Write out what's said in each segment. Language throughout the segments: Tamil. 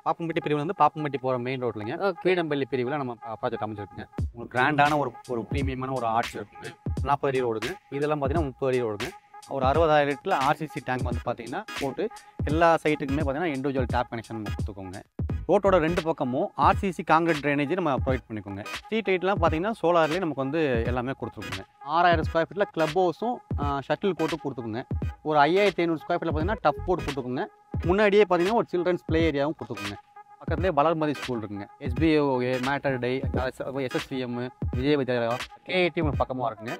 பாப்பம்பட்டி பிரிவில் வந்து பாப்பம்பட்டி போகிற மெயின் ரோட்லங்க பீடம்பள்ளி பிரிவில் நம்ம ப்ராஜெக்ட் அமைச்சிருக்குங்க. உங்களுக்கு கிராண்டான ஒரு ப்ரீமியமான ஒரு ஆர்ட்ஸ் இருக்குங்க. 40 அடி ரோடுங்க. இதெல்லாம் பார்த்தீங்கன்னா 30 அடி ரோடுங்க. ஒரு 60,000 லிட்டரில் ஆர்சிசி டேங்க் வந்து பார்த்தீங்கன்னா போட்டு எல்லா சைட்டுக்குமே பார்த்தீங்கன்னா இண்டிவிஜுவல் டேப் கனெக்ஷன் நம்ம கொடுத்துக்கோங்க. ரோட்டோட 2 பக்கமும் ஆர்சிசி காங்கிரீட் ட்ரைனேஜ் நம்ம ப்ரொவைட் பண்ணிக்கோங்க. ஸ்ட்ரீட் லைட்லாம் பார்த்தீங்கன்னா சோலார்லேயே நமக்கு வந்து எல்லாமே கொடுத்துருக்குங்க. 6000 ஸ்கொயர் ஃபீட்டில் க்ளப் ஹவுஸும் ஷட்டில் கோர்ட்டும் கொடுத்துக்குங்க. ஒரு 5500 ஸ்கொயர் ஃபீட்டில் பார்த்தீங்கன்னா டஃப் போர்ட் கொடுத்துக்குங்க. முன்னாடியே பார்த்தீங்கன்னா ஒரு சில்ட்ரன்ஸ் ப்ளே ஏரியாவும் கொடுத்துக்குங்க. பக்கத்துலேயே வளர்மதி ஸ்கூல் இருக்குங்க. SBOA, Mater Dei, SSVM, Vijaya Vidyalaya, KIT உங்களுக்கு பக்கமாக இருக்குங்க.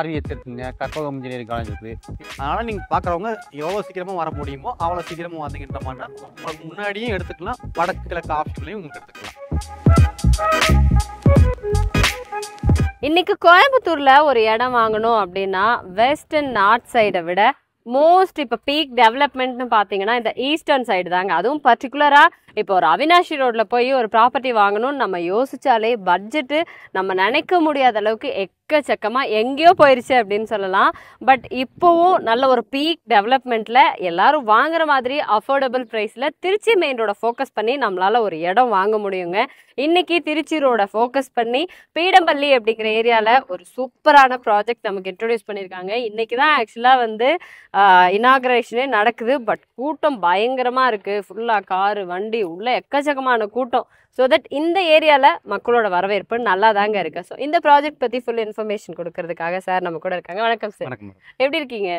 RVH இருக்குங்க, கற்பகம் இன்ஜினியரிங் காலேஜ் இருக்குது. அதனால் நீங்கள் பார்க்குறவங்க எவ்வளோ சீக்கிரமாக வர முடியுமோ அவ்வளோ சீக்கிரமாக வந்தீங்கன்ற மாதிரி உங்களுக்கு முன்னாடியும் எடுத்துக்கலாம், வடக்கு கிழக்கு ஆப்ஷன்லையும் உங்களுக்கு எடுத்துக்கலாம். இன்னைக்கு கோயம்புத்தூர்ல ஒரு இடம் வாங்கணும் அப்படின்னா வெஸ்ட் அண்ட் நார்த் சைடை விட மோஸ்ட் இப்போ பீக் டெவலப்மெண்ட்னு பார்த்தீங்கன்னா இந்த ஈஸ்டர்ன் சைடு தாங்க. அதுவும் பர்டிகுலராக இப்போ ஒரு அவினாஷி ரோட்டில் போய் ஒரு ப்ராப்பர்ட்டி வாங்கணும்னு நம்ம யோசிச்சாலே பட்ஜெட்டு நம்ம நினைக்க முடியாத அளவுக்கு எக்கச்சக்கமாக எங்கேயோ போயிடுச்சு அப்படின்னு சொல்லலாம். பட் இப்போவும் நல்ல ஒரு பீக் டெவலப்மெண்ட்டில் எல்லாரும் வாங்குற மாதிரி அஃபோர்டபுள் ப்ரைஸில் திருச்சி மெயின் ரோட ஃபோக்கஸ் பண்ணி நம்மளால் ஒரு இடம் வாங்க முடியுங்க. இன்னைக்கு திருச்சி ரோட ஃபோக்கஸ் பண்ணி பீடம்பள்ளி அப்படிங்கிற ஏரியாவில் ஒரு சூப்பரான ப்ராஜெக்ட் நமக்கு இன்ட்ரடியூஸ் பண்ணியிருக்காங்க. இன்னைக்கு தான் ஆக்சுவலாக வந்து இனாகரேஷனே நடக்குது. பட் கூட்டம் பயங்கரமாக இருக்குது. ஃபுல்லாக காரு வண்டி உள்ள எக்கச்சக்கமான கூட்டம். ஸோ தட் இந்த ஏரியாவில் மக்களோட வரவேற்பு நல்லா தாங்க இருக்கு. ஸோ இந்த ப்ராஜெக்ட் பற்றி ஃபுல் இன்ஃபர்மேஷன் கொடுக்கறதுக்காக சார் நம்ம கூட இருக்காங்க. வணக்கம் சார். எப்படி இருக்கீங்க?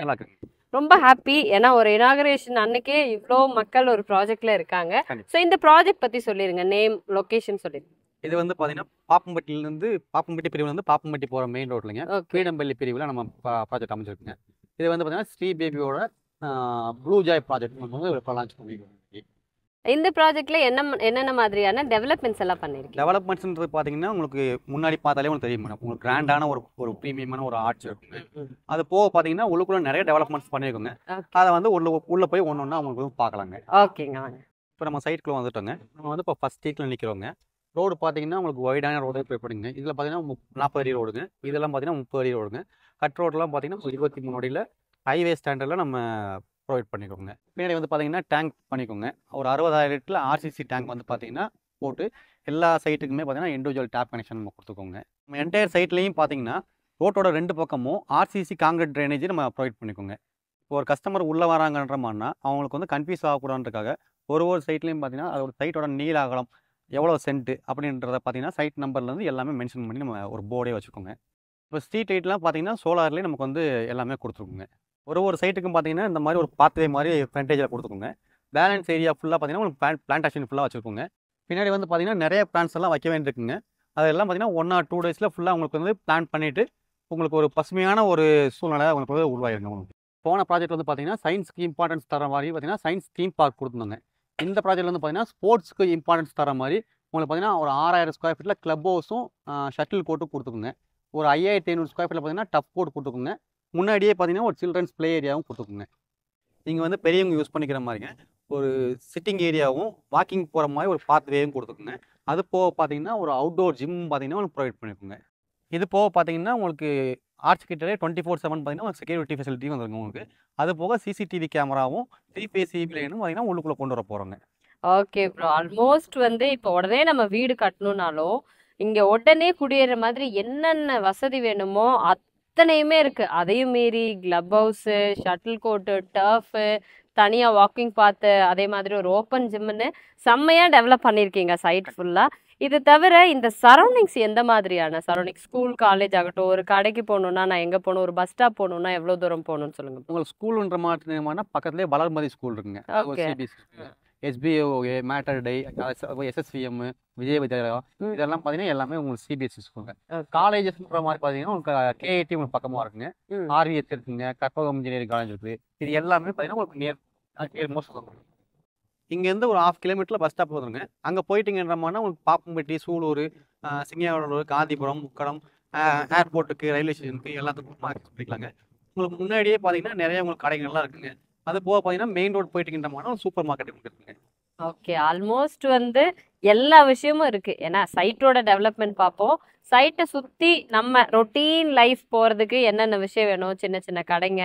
ரொம்ப ஹாப்பி. ஏன்னா ஒரு இனாகரேஷன் அன்னைக்கே இவ்வளோ மக்கள் ஒரு ப்ராஜெக்ட்ல இருக்காங்க. ஸோ இந்த ப்ராஜெக்ட் பற்றி சொல்லிடுங்க, நேம், லொகேஷன் சொல்லிடுங்க. இது வந்து பார்த்தீங்கன்னா பாப்பம்பட்டியிலேருந்து பாப்பம்பட்டி பிரிவில் வந்து பாப்பம்பட்டி போகிற மெயின் ரோட்லங்க பீடம்பள்ளி பிரிவில் நம்ம ப்ராஜெக்ட் அமைச்சிருக்குங்க. இது வந்து பார்த்தீங்கன்னா ஸ்ரீ பேபியோட ப்ளூ ஜாய் ப்ராஜெக்ட் நம்ம வந்து லான்ச் பண்ணிருக்கோம். இந்த ப்ராஜெக்ட்ல என்னென்ன மாதிரியான டெவலப்மெண்ட்ஸ் எல்லாம் பண்ணிருக்கீங்க? டெவலப்மெண்ட்ஸ்ன்றது பார்த்தீங்கன்னா உங்களுக்கு முன்னாடி பார்த்தாலே உங்களுக்கு தெரியும் மேடம். உங்களுக்கு கிராண்டான ஒரு ப்ரீமியமான ஒரு ஆர்ட்ஸ் இருக்குங்க. அது போக பார்த்தீங்கன்னா உள்ளுக்குள்ள நிறைய டெவலப்மெண்ட்ஸ் பண்ணியிருக்கோங்க. அதை வந்து உள்ள போய் ஒன்று ஒன்றா அவங்களுக்கு பார்க்கலாங்க. ஓகேங்க. இப்போ நம்ம சைட்டுக்குள்ள வந்துட்டோங்க. நம்ம வந்து இப்போ ஃபர்ஸ்ட் ஸ்ட்ரீட்டில் நிற்கிறோங்க. ரோடு பார்த்தீங்கன்னா உங்களுக்கு வைடான ரோடு போய்ப்படுங்க. இதில் பார்த்தீங்கன்னா 40 அடி ரோடுங்க. இதெல்லாம் பார்த்தீங்கன்னா 30 அடி ரோடுங்க. கட் ரோடெலாம் பார்த்தீங்கன்னா 23 அடியில் ஹைவே ஸ்டாண்டர்டில் நம்ம ப்ரொவைட் பண்ணிக்கோங்க. பின்னாடி வந்து பார்த்தீங்கன்னா டேங்க் பண்ணிக்கோங்க. ஒரு 60,000 லிட்டரில் ஆர்சிசி டேங்க் வந்து பார்த்தீங்கன்னா போட்டு எல்லா சைட்டுக்குமே பார்த்தீங்கன்னா இண்டிவிஜுவல் டேப் கனெக்ஷன் நம்ம கொடுத்துக்கோங்க. நம்ம என்டையர் சைட்லேயும் பார்த்தீங்கன்னா ரோட்டோட 2 பக்கமும் ஆர்சிசி காங்கிரீட் ட்ரைனேஜ் நம்ம ப்ரொவைட் பண்ணிக்கோங்க. இப்போ ஒரு கஸ்டமர் உள்ளே வராங்கன்ற மாதிரினா அவங்களுக்கு வந்து கன்ஃபியூஸ் ஆகக்கூடாதுன்றதுக்காக ஒரு சைட்லேயும் பார்த்தீங்கன்னா அதோட சைட்டோட நீள அகலம் எவ்வளோ சென்ட்டு அப்படின்றத பார்த்தீங்கன்னா சைட் நம்பர்லேருந்து எல்லாமே மென்ஷன் பண்ணி நம்ம ஒரு போர்டே வச்சுக்கோங்க. இப்போ ஸ்ட்ரீட் லைட்லாம் பார்த்தீங்கன்னா சோலார்லேயே நமக்கு வந்து எல்லாமே கொடுத்துருக்குங்க. ஒரு சைட்டுக்கும் பார்த்தீங்கன்னா இந்த மாதிரி ஒரு பாத்வே மாதிரி ஃப்ரண்டேஜில் கொடுத்துக்கோங்க. பேலன்ஸ் ஏரியா ஃபுல்லாக பார்த்தீங்கன்னா உங்களுக்கு பிளான்டேஷன் ஃபுல்லாக வச்சுருக்கோங்க. பின்னாடி வந்து பார்த்தீங்கன்னா நிறைய பிளான்ஸ் எல்லாம் வைக்க வேண்டியிருக்குங்க. அதெல்லாம் பார்த்தீங்கன்னா 1 or 2 டேஸில் ஃபுல்லாக உங்களுக்கு வந்து பிளான் பண்ணிவிட்டு உங்களுக்கு ஒரு பசுமையான ஒரு சூழ்நிலை உங்களுக்கு வந்து உருவாயிருங்க. உங்களுக்கு போன ப்ராஜெக்ட் வந்து பார்த்தீங்கன்னா சயின்ஸ்க்கு இம்பார்ட்டன்ஸ் தர மாதிரி பார்த்தீங்கன்னா சயின்ஸ் தீம் பார்க் கொடுத்துருந்தாங்க. இந்த ப்ராஜெக்ட் வந்து பார்த்தீங்கன்னா ஸ்போர்ட்ஸ்க்கு இம்பார்ட்டன்ஸ் தர மாதிரி உங்களுக்கு பார்த்தீங்கன்னா ஒரு 6000 ஸ்கொயர் ஃபீட்டில் க்ளப் ஹவுஸும் ஷட்டில் கோர்ட்டும் கொடுத்துக்குங்க. ஒரு 5500 ஸ்கொயர் ஃபீட்டில் பார்த்தீங்கன்னா டஃப் போர்ட் கொடுத்துக்குங்க. முன்னாடியே பார்த்தீங்கன்னா ஒரு சில்ட்ரன்ஸ் ப்ளே ஏரியாவும் கொடுத்துக்குங்க. நீங்கள் வந்து பெரியவங்க யூஸ் பண்ணிக்கிற மாதிரிங்க ஒரு சிட்டிங் ஏரியாவும் வாக்கிங் போகிற மாதிரி ஒரு பாத்வேயும் கொடுத்துக்குங்க. அது போக பார்த்தீங்கன்னா ஒரு அவுட்டோர் ஜிம் பார்த்தீங்கன்னா உங்களுக்கு ப்ரொவைட் பண்ணிக்கோங்க. இது போக பார்த்தீங்கன்னா உங்களுக்கு ஆர்ச் கிட்டே 24/7 பார்த்தீங்கன்னா உங்களுக்கு செக்யூரிட்டி ஃபெசிலிட்டியும் வந்துருங்க உங்களுக்கு. அது போக சிசிடிவி கேமராவும் 3 phase EB லைனும் பார்த்தீங்கன்னா உள்ளுக்குள்ளே கொண்டு வர போகிறோங்க. Okay bro. ஆல்மோஸ்ட் வந்து இப்போ உடனே நம்ம வீடு கட்டணும்னாலும் இங்கே உடனே குடியேற மாதிரி என்னென்ன வசதி வேணுமோ அத்தனையுமே இருக்கு. அதையும் மீறி club house, shuttle court, turf, தனியாக வாக்கிங் பாத்து, அதே மாதிரி ஒரு ஓப்பன் ஜிம்முன்னு செம்மையாக டெவலப் பண்ணியிருக்கீங்க சைட் ஃபுல்லாக. இது தவிர இந்த சரௌண்டிங்ஸ் எந்த மாதிரியான சரௌண்டிங்? ஸ்கூல், காலேஜ் ஆகட்டும், ஒரு கடைக்கு போகணுன்னா நான் எங்கே போகணும், ஒரு பஸ் ஸ்டாப் போகணுன்னா எவ்வளோ தூரம் போகணும்னு சொல்லுங்க. உங்களுக்கு ஸ்கூலுன்ற மாதிரி பக்கத்துலேயே வளர்மதி ஸ்கூல் இருக்குங்க. SBOA, Mater Dei, SSVM, Vijaya Vidyalaya, இதெல்லாம் பார்த்தீங்கன்னா எல்லாமே உங்களுக்கு CBSE ஸ்கூலுங்க. காலேஜஸ்ன்ற மாதிரி பார்த்தீங்கன்னா உங்களுக்கு KIT உங்களுக்கு பக்கமாக இருக்குங்க. RVH இருக்குங்க, கற்பகம் இன்ஜினியரிங் காலேஜ் இருக்குது. இது எல்லாமே பார்த்தீங்கன்னா உங்களுக்கு நியர் மோஸ்ட். இங்கேருந்து ஒரு 1/2 கிலோமீட்டரில் பஸ் ஸ்டாப் வந்துருங்க. அங்கே போயிட்டீங்கன்ற மாதிரினா உங்களுக்கு பாப்பம்பட்டி, சூலூர், சிங்காவூர், காந்திபுரம், முக்கடம், ஏர்போர்ட்டுக்கு, ரயில்வே ஸ்டேஷனுக்கு எல்லாத்துக்கும் மார்க்கெட் பண்ணிக்கலாங்க. உங்களுக்கு முன்னாடியே பார்த்தீங்கன்னா நிறைய உங்களுக்கு கடைகள்லாம் இருக்குங்க. அது போக பார்த்தீங்கன்னா மெயின் ரோடு போயிட்டீங்கன்ற மாதிரி சூப்பர் மார்க்கெட் இருக்குங்க. ஓகே. ஆல்மோஸ்ட் வந்து எல்லா விஷயமும் இருக்கு. ஏன்னா சைட்டோட டெவலப்மெண்ட் பார்ப்போம். சைட்டை சுற்றி நம்ம ரொட்டீன் லைஃப் போகிறதுக்கு என்னென்ன விஷயம் வேணும், சின்ன சின்ன கடைங்க,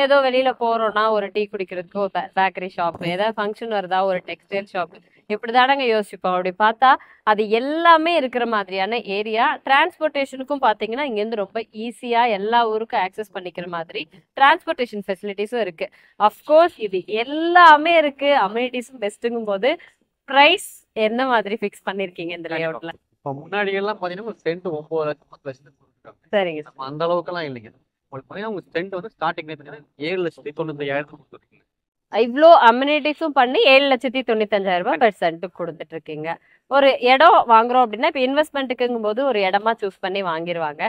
ஏதோ வெளியில் போகிறோன்னா ஒரு டீ குடிக்கிறதுக்கு ஒரு பேக்கரி ஷாப், ஏதாவது ஃபங்க்ஷன் வருதா ஒரு டெக்ஸ்டைல் ஷாப், இப்படிதானங்க யோசிப்போம். அப்படி பார்த்தா அது எல்லாமே இருக்கிற மாதிரியான ஏரியா. டிரான்ஸ்போர்ட்டேஷனுக்கும் பார்த்தீங்கன்னா இங்கேருந்து ரொம்ப ஈஸியா எல்லா ஊருக்கும் ஆக்சஸ் பண்ணிக்கிற மாதிரி டிரான்ஸ்போர்ட்டேஷன் ஃபெசிலிட்டிஸும் இருக்கு. அஃப்கோர்ஸ் இது எல்லாமே இருக்கு, அம்யூனிட்டிஸும் பெஸ்ட்டுங்கும் போது பிரைஸ் என்ன மாதிரி ஃபிக்ஸ் பண்ணிருக்கீங்க இந்த லேஅவுட்ல? இப்போ முன்னாடி எல்லாம் பார்த்தீங்கன்னா ஒரு சென்ட் 9 லட்சம் 10 லட்சத்துக்கு கொடுத்துருக்காங்க. சரிங்க. நம்ம அந்த அளவுக்குலாம் இல்லைங்க. உங்களுக்கு பார்த்தீங்கன்னா உங்க சென்ட் வந்து ஸ்டார்டிங் 7,95,000 கொடுத்துருக்கீங்க. இவ்ளோ அம்யூனிட்டிஸும் பண்ணி 7,95,000 ரூபாய் பெர் சென்ட்டுக்கு கொடுத்துட்டு இருக்கீங்க. ஒரு இடம் வாங்குறோம் அப்படின்னா இப்ப இன்வெஸ்ட்மெண்ட்டுக்குங்கும் போது ஒரு இடமா சூஸ் பண்ணி வாங்கிருவாங்க.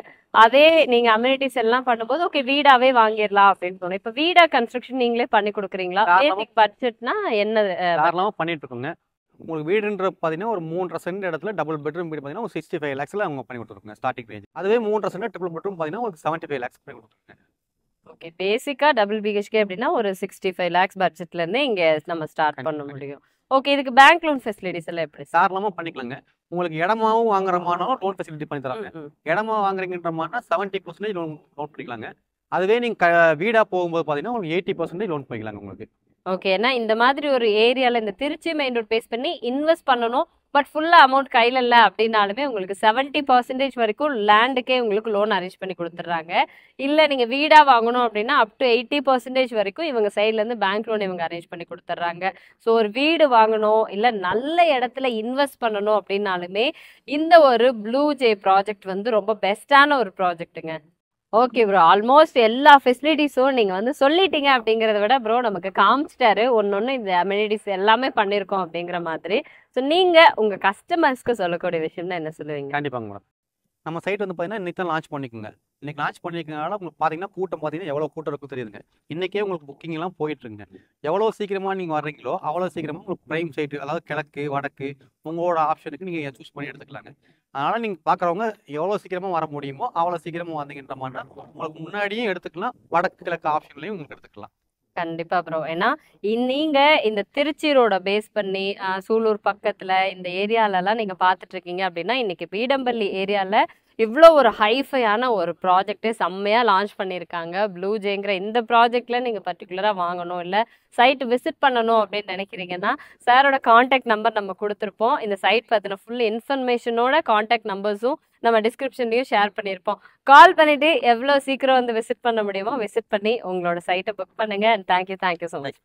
அதே நீங்க அம்யூனிட்டிஸ் எல்லாம் பண்ணும்போது ஓகே வீடாவே வாங்கிடலாம் அப்படின்னு தோணும். இப்ப வீடா கன்ஸ்ட்ரக்ஷன் நீங்களே பண்ணி கொடுக்குறீங்களா? பேசிக் பட்ஜெட்னா என்ன? தாராளமாக பண்ணிட்டு இருக்கோங்க. உங்களுக்கு வீடுன்ற பார்த்தீங்கன்னா ஒரு 3.5 சென்ட் இடத்துல டபுள் பெட்ரூம் வீடு பார்த்தீங்கன்னா ஒரு 65 lakhsல அவங்க பண்ணி கொடுத்துருக்காங்க ஸ்டார்டிங் ரேஞ்ச். அதுவே 3.5 சென்ட் ட்ரிபிள் பெட்ரூம் பார்த்தீங்கன்னா உங்களுக்கு 75 lakhs பண்ணி கொடுத்துருக்காங்க. ஓகே, பேசிக்கா டபுள் பிஹெச்கே அப்படின்னா ஒரு 65 lakhs பட்ஜெட்ல இருந்து இங்க நம்ம ஸ்டார்ட் பண்ண முடியும். ஓகே, இதுக்கு பேங்க் லோன் ஃபெசிலிட்டிஸ் எல்லாம் எப்படி? தாராளமாக பண்ணிக்கலாங்க. உங்களுக்கு இடமாவும் வாங்குறமானாலும் லோன் ஃபெசிலிட்டி பண்ணி தராங்க. இடமா வாங்குறீங்கன்ற மாதிரினா 70% லோன் பண்ணிக்கலாங்க. அதுவே நீங்கள் வீடாக போகும்போது பார்த்தீங்கன்னா உங்களுக்கு 80% லோன் பண்ணிக்கலாங்க உங்களுக்கு. ஓகே, ஏன்னா இந்த மாதிரி ஒரு ஏரியால இந்த திருச்சி மெயின் ரோட் பேஸ் பண்ணி இன்வெஸ்ட் பண்ணணும், பட் ஃபுல்லா அமௌண்ட் கையில இல்ல அப்படின்னாலுமே உங்களுக்கு 70% வரைக்கும் லேண்டுக்கே உங்களுக்கு லோன் அரேஞ்ச் பண்ணி கொடுத்துட்றாங்க. இல்ல நீங்க வீடா வாங்கணும் அப்படின்னா அப் டு 80% வரைக்கும் இவங்க சைட்ல இருந்து பேங்க் லோன் இவங்க அரேஞ்ச் பண்ணி கொடுத்துட்றாங்க. ஸோ ஒரு வீடு வாங்கணும் இல்ல நல்ல இடத்துல இன்வெஸ்ட் பண்ணணும் அப்படின்னாலுமே இந்த ஒரு ப்ளூ ஜே ப்ராஜெக்ட் வந்து ரொம்ப பெஸ்டான ஒரு ப்ராஜெக்ட்டுங்க. ஓகே ப்ரோ, ஆல்மோஸ்ட் எல்லா ஃபெசிலிட்டிஸும் நீங்க வந்து சொல்லிட்டீங்க அப்படிங்கறத விட ப்ரோ நமக்கு காமிச்சிட்டாரு ஒன்னொன்னு இந்த அமெனிட்டிஸ் எல்லாமே பண்ணிருக்கோம் அப்படிங்கிற மாதிரி. ஸோ நீங்க உங்க கஸ்டமர்ஸ்க்கு சொல்லக்கூடிய விஷயம்னா என்ன சொல்லுவீங்க? கண்டிப்பாங்க மேடம். நம்ம சைட் வந்து பார்த்தீங்கன்னா இன்னைக்கு தான் லான்ச் பண்ணிக்கோங்க. இன்னைக்கு லான்ச் பண்ணிக்கனால உங்களுக்கு பார்த்தீங்கன்னா கூட்டம் பார்த்தீங்கன்னா எவ்வளோ கூட்டம் இருக்கும் தெரியுதுங்க. இன்னைக்கே உங்களுக்கு புக்கிங் எல்லாம் போயிட்டு இருக்குங்க. எவ்வளோ சீக்கிரமா நீங்கள் வர்றீங்களோ அவ்வளோ சீக்கிரமா உங்களுக்கு ப்ரைம் சைட்டு, அதாவது கிழக்கு வடக்கு உங்களோட ஆப்ஷனுக்கு நீங்கள் சூஸ் பண்ணி எடுத்துக்கலாங்க. அதனால் நீங்கள் பார்க்குறவங்க எவ்வளோ சீக்கிரமாக வர முடியுமோ அவ்வளோ சீக்கிரமாக வந்தீங்கன்ற மாதிரி உங்களுக்கு முன்னாடியும் எடுத்துக்கலாம், வடக்கு கிழக்கு ஆப்ஷன்லையும் உங்களுக்கு எடுத்துக்கலாம். கண்டிப்பா ப்ரோ. ஏன்னா நீங்க இந்த திருச்சி ரோட பேஸ் பண்ணி சூலூர் பக்கத்துல இந்த ஏரியால எல்லாம் நீங்க பாத்துட்டு இருக்கீங்க அப்படின்னா இன்னைக்கு பீடம்பள்ளி ஏரியால இவ்வளோ ஒரு ஹைஃபையான ஒரு ப்ராஜெக்டே செம்மையா லான்ச் பண்ணியிருக்காங்க. ப்ளூ ஜேங்கிற இந்த ப்ராஜெக்ட்ல நீங்க பர்டிகுலரா வாங்கணும் இல்ல சைட் விசிட் பண்ணணும் அப்படின்னு நினைக்கிறீங்கன்னா சாரோட கான்டாக்ட் நம்பர் நம்ம கொடுத்துருப்போம். இந்த சைட் பத்தின ஃபுல் இன்ஃபர்மேஷனோட கான்டாக்ட் நம்பர்ஸும் நம்ம டிஸ்கிரிப்ஷன்லயும் ஷேர் பண்ணியிருப்போம். கால் பண்ணிட்டு எவ்வளோ சீக்கிரம் வந்து விசிட் பண்ண முடியுமோ விசிட் பண்ணி உங்களோட சைட்டை புக் பண்ணுங்க. And thank you so much.